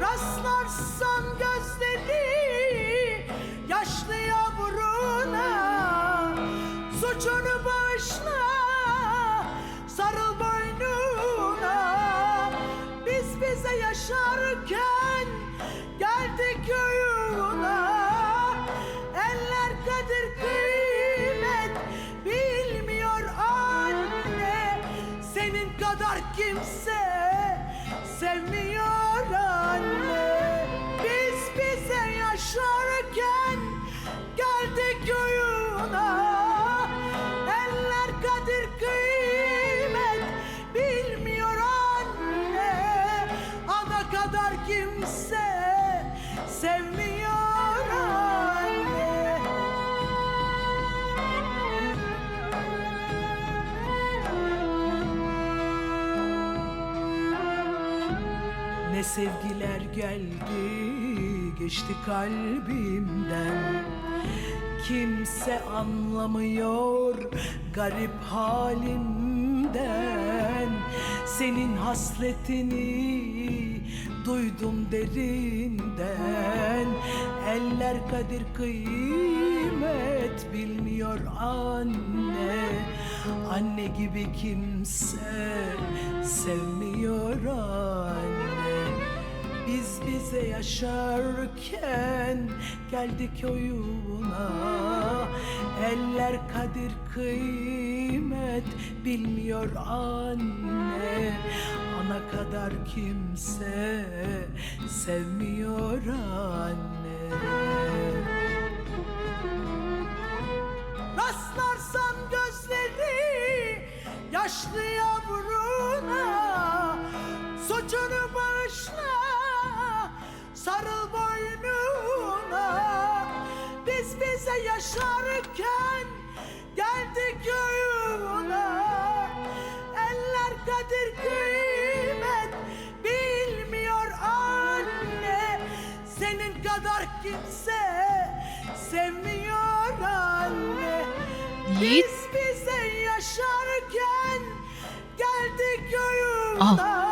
Rastlarsan gözleri yaşlı yavruna, suçunu bağışla, sarıl boynuna. Biz bize yaşarken geldik oyuna. Eller kadir kıymet bilmiyor anne, senin kadar kimse sevmiyor anne. Biz bize yaşarken geldik oyuna. Eller kadir kıymet bilmiyor anne, ana kadar kimse sevmiyor anne. Ne sevgiler geldi geçti kalbimden, kimse anlamıyor garip halimden. Senin hasretini duydum derinden. Eller kadir kıymet bilmiyor anne, anne gibi kimse sevmiyor anne. Biz bize yaşarken geldik oyuna. Eller kadir kıymet bilmiyor anne, ana kadar kimse sevmiyor anne. Rastlarsan gözleri yaşlı yavruna, suçunu bağışla, sarıl boynuna. Biz bize yaşarken geldik oyuna. Eller kadir kıymet bilmiyor anne, senin kadar kimse sevmiyor anne. Yiğit. Biz bize yaşarken geldik oyuna.